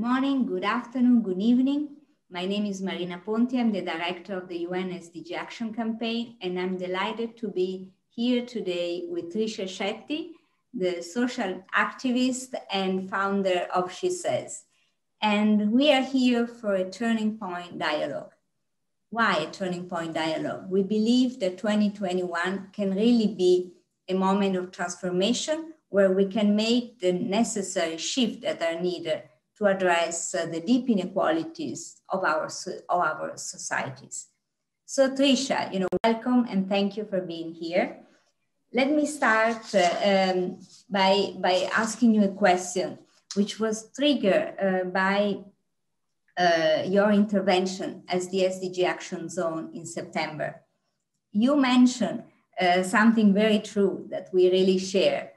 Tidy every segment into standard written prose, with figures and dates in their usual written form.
morning, good afternoon, good evening. My name is Marina Ponti. I'm the director of the UN SDG Action Campaign, and I'm delighted to be here today with Trisha Shetty, the social activist and founder of She Says. And we are here for a turning point dialogue. Why a turning point dialogue? We believe that 2021 can really be a moment of transformation where we can make the necessary shift that are needed to address the deep inequalities of our societies. So Trisha, welcome and thank you for being here. Let me start by asking you a question, which was triggered by your intervention as the SDG Action Zone in September. You mentioned something very true that we really share,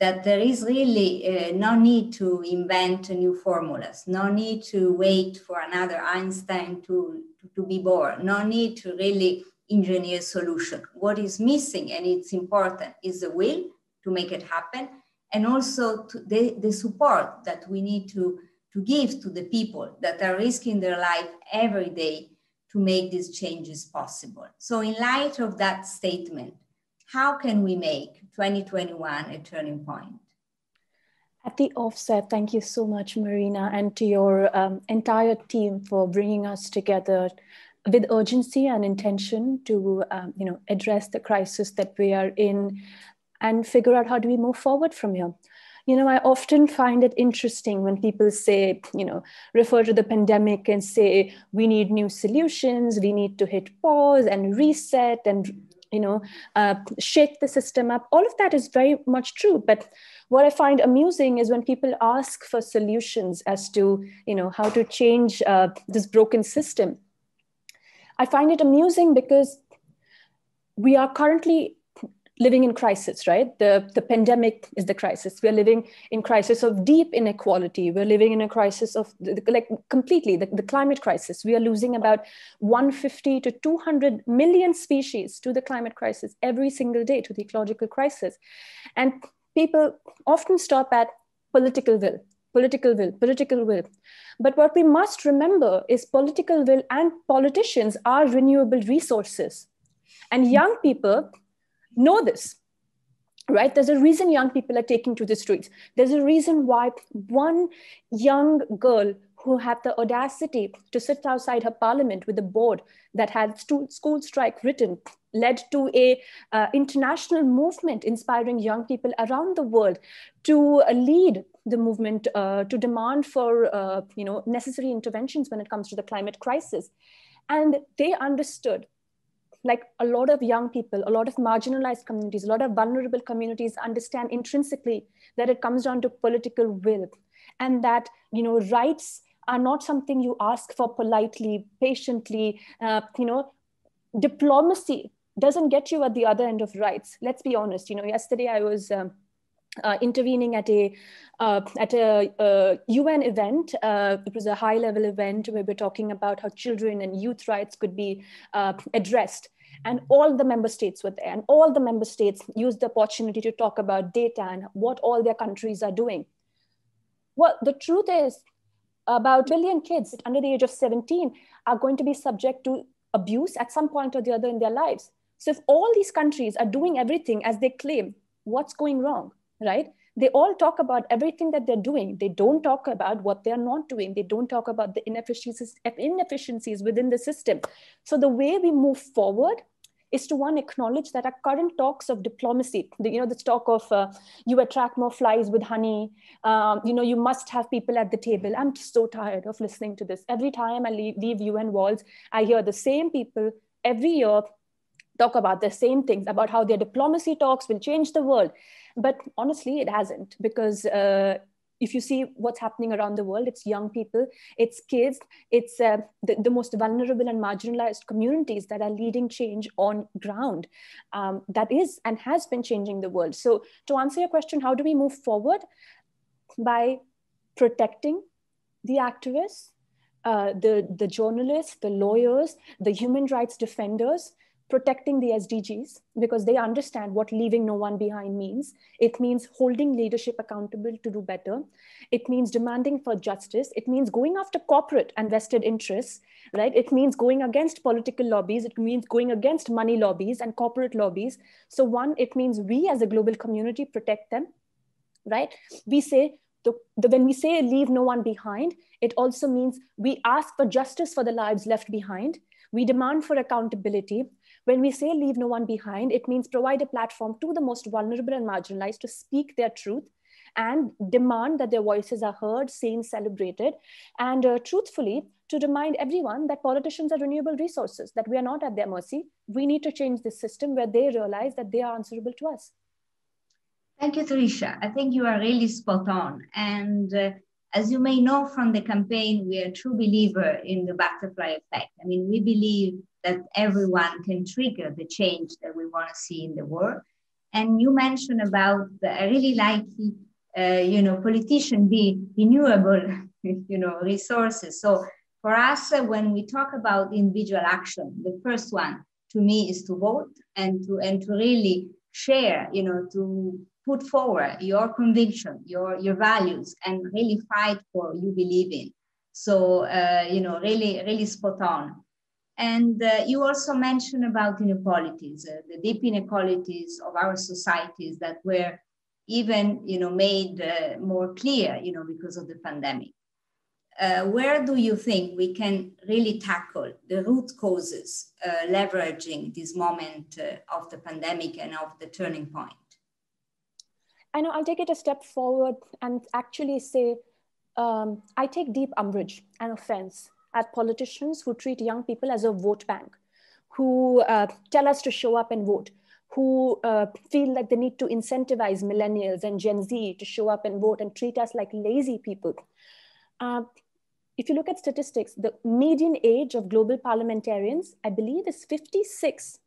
that there is really no need to invent new formulas, no need to wait for another Einstein to be born, no need to really engineer a solution. What is missing, and it's important, is the will to make it happen, and also the support that we need to give to the people that are risking their life every day to make these changes possible. So in light of that statement, how can we make 2021 a turning point? At the offset, thank you so much, Marina, and to your entire team for bringing us together with urgency and intention to address the crisis that we are in and figure out how do we move forward from here. I often find it interesting when people say, refer to the pandemic and say, we need new solutions, we need to hit pause and reset and shake the system up. All of that is very much true. But what I find amusing is when people ask for solutions as to, how to change this broken system. I find it amusing because we are currently living in crisis, right? The pandemic is the crisis. We're living in crisis of deep inequality. We're living in a crisis of completely the climate crisis. We are losing about 150 to 200 million species to the climate crisis every single day, to the ecological crisis. And people often stop at political will. But what we must remember is political will and politicians are renewable resources. And young people know this, right? There's a reason young people are taking to the streets. There's a reason why one young girl who had the audacity to sit outside her parliament with a board that had school strike written led to a international movement inspiring young people around the world to lead the movement to demand for necessary interventions when it comes to the climate crisis. And they understood, like a lot of young people, a lot of marginalized communities, a lot of vulnerable communities understand intrinsically that it comes down to political will, and that rights are not something you ask for politely, patiently. Diplomacy doesn't get you at the other end of rights. Let's be honest. Yesterday I was intervening at a UN event. It was a high-level event where we're talking about how children and youth rights could be addressed. And all the member states were there, and all the member states used the opportunity to talk about data and what all their countries are doing. Well, the truth is about 1 billion kids under the age of 17 are going to be subject to abuse at some point or the other in their lives. So if all these countries are doing everything as they claim, what's going wrong, right? They all talk about everything that they're doing. They don't talk about what they're not doing. They don't talk about the inefficiencies within the system. So the way we move forward is to, one, acknowledge that our current talks of diplomacy, this talk of you attract more flies with honey, you must have people at the table. I'm so tired of listening to this. Every time I leave UN walls, I hear the same people every year talk about the same things, about how their diplomacy talks will change the world. But honestly, it hasn't, because if you see what's happening around the world, it's young people, it's kids, it's the most vulnerable and marginalized communities that are leading change on ground. That is and has been changing the world. So to answer your question, how do we move forward? By protecting the activists, the journalists, the lawyers, the human rights defenders, protecting the SDGs because they understand what leaving no one behind means. It means holding leadership accountable to do better. It means demanding for justice. It means going after corporate and vested interests, right? It means going against political lobbies. It means going against money lobbies and corporate lobbies. So one, it means we as a global community protect them, right? We say, when we say leave no one behind, it also means we ask for justice for the lives left behind. We demand for accountability. When we say leave no one behind, it means provide a platform to the most vulnerable and marginalized to speak their truth and demand that their voices are heard, seen, celebrated, and truthfully, to remind everyone that politicians are renewable resources, that we are not at their mercy. We need to change this system where they realize that they are answerable to us. Thank you, Trisha. I think you are really spot on. And as you may know from the campaign, we are a true believer in the butterfly effect. I mean, we believe that everyone can trigger the change that we want to see in the world. And you mentioned about, I really like, politician be renewable, resources. So for us, when we talk about individual action, the first one to me is to vote and to really share, to put forward your conviction, your values, and really fight for what you believe in. So, really, really spot on. And you also mentioned about inequalities, the deep inequalities of our societies that were even, made more clear, because of the pandemic. Where do you think we can really tackle the root causes, leveraging this moment of the pandemic and of the turning point? I know I'll take it a step forward and actually say, I take deep umbrage and offense at politicians who treat young people as a vote bank, who tell us to show up and vote, who feel like they need to incentivize millennials and Gen Z to show up and vote and treat us like lazy people. If you look at statistics, the median age of global parliamentarians, I believe, is 56,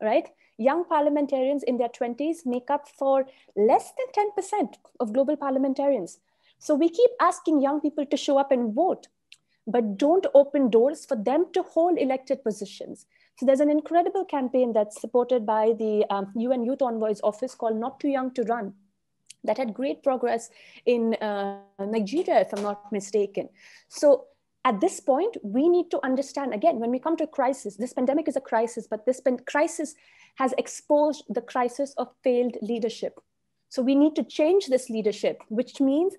right? Young parliamentarians in their 20s make up for less than 10% of global parliamentarians. So we keep asking young people to show up and vote, but don't open doors for them to hold elected positions. So there's an incredible campaign that's supported by the UN Youth Envoy's office called Not Too Young to Run, that had great progress in Nigeria, if I'm not mistaken. So at this point, we need to understand, again, when we come to a crisis, this pandemic is a crisis, but this crisis has exposed the crisis of failed leadership. So we need to change this leadership, which means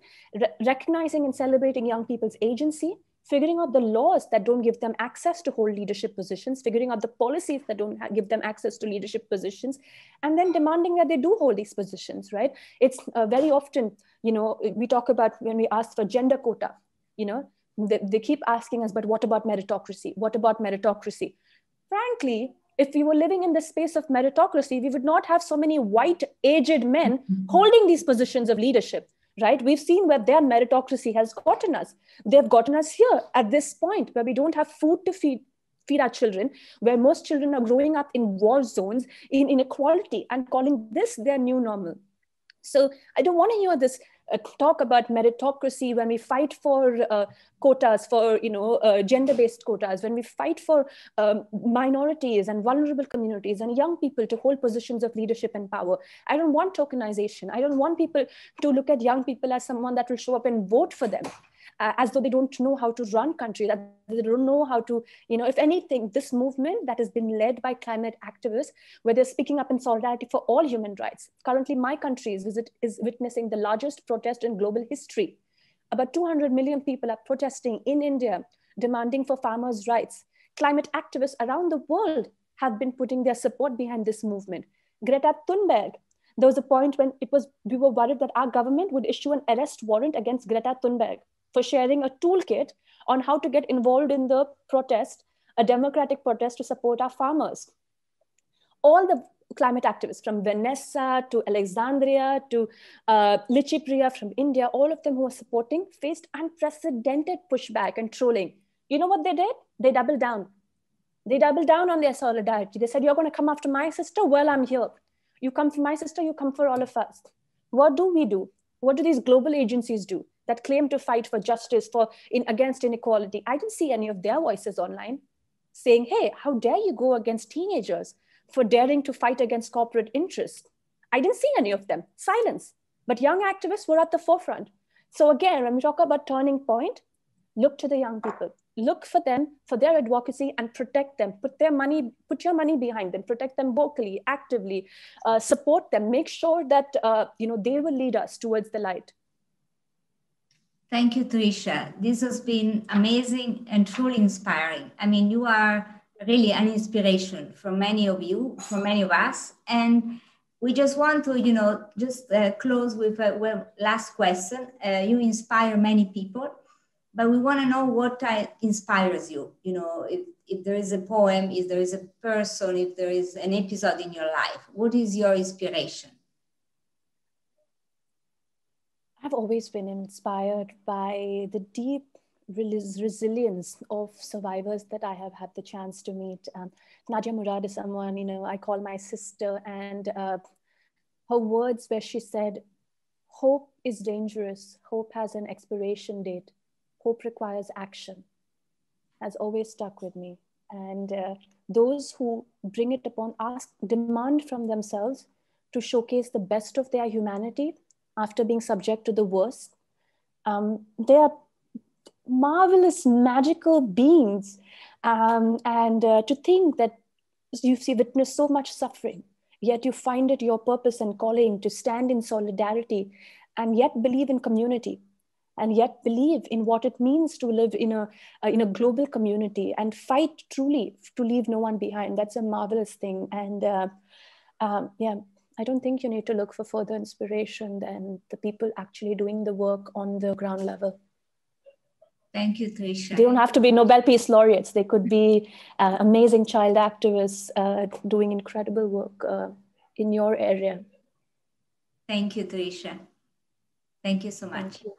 recognizing and celebrating young people's agency, figuring out the laws that don't give them access to hold leadership positions, figuring out the policies that don't give them access to leadership positions, and then demanding that they do hold these positions, right? It's very often, we talk about when we ask for gender quota, they keep asking us, but what about meritocracy? What about meritocracy? Frankly, if we were living in the space of meritocracy, we would not have so many white, aged men holding these positions of leadership. Right? We've seen where their meritocracy has gotten us. They've gotten us here at this point where we don't have food to feed our children, where most children are growing up in war zones, in inequality, and calling this their new normal. So I don't want to hear this talk about meritocracy when we fight for quotas, for gender-based quotas, when we fight for minorities and vulnerable communities and young people to hold positions of leadership and power. I don't want tokenization. I don't want people to look at young people as someone that will show up and vote for them, as though they don't know how to run country, that they don't know how to, if anything, this movement that has been led by climate activists, where they're speaking up in solidarity for all human rights. Currently, my country is witnessing the largest protest in global history. About 200 million people are protesting in India, demanding for farmers' rights. Climate activists around the world have been putting their support behind this movement. Greta Thunberg, there was a point when we were worried that our government would issue an arrest warrant against Greta Thunberg for sharing a toolkit on how to get involved in the protest, a democratic protest to support our farmers. All the climate activists from Vanessa to Alexandria to Lichipriya from India, all of them who were supporting faced unprecedented pushback and trolling. You know what they did? They doubled down. They doubled down on their solidarity. They said, you're going to come after my sister? Well, I'm here. You come for my sister, you come for all of us. What do we do? What do these global agencies do that claim to fight for justice, against inequality? I didn't see any of their voices online saying, hey, how dare you go against teenagers? for daring to fight against corporate interests. I didn't see any of them, silence. But young activists were at the forefront. So again, when we talk about turning point, look to the young people. Look for them, for their advocacy, and protect them. Put your money behind them. Protect them vocally, actively. Support them. Make sure that they will lead us towards the light. Thank you, Trisha. This has been amazing and truly inspiring. I mean, you are really an inspiration for many of you, for many of us, and we just want to, close with a last question. You inspire many people, but we want to know what inspires you. If there is a poem, if there is a person, if there is an episode in your life, what is your inspiration? I've always been inspired by the deep resilience of survivors that I have had the chance to meet. Nadia Murad is someone, I call my sister, and her words where she said, hope is dangerous. Hope has an expiration date. Hope requires action, has always stuck with me. And those who bring it upon us demand from themselves to showcase the best of their humanity after being subject to the worst. They are marvelous, magical beings. And to think that you've witnessed so much suffering, yet you find it your purpose and calling to stand in solidarity, and yet believe in community, and yet believe in what it means to live in a global community and fight truly to leave no one behind. That's a marvelous thing. And I don't think you need to look for further inspiration than the people actually doing the work on the ground level. Thank you, Trisha. They don't have to be Nobel Peace Laureates. They could be amazing child activists doing incredible work in your area. Thank you, Trisha. Thank you so much. Thank you.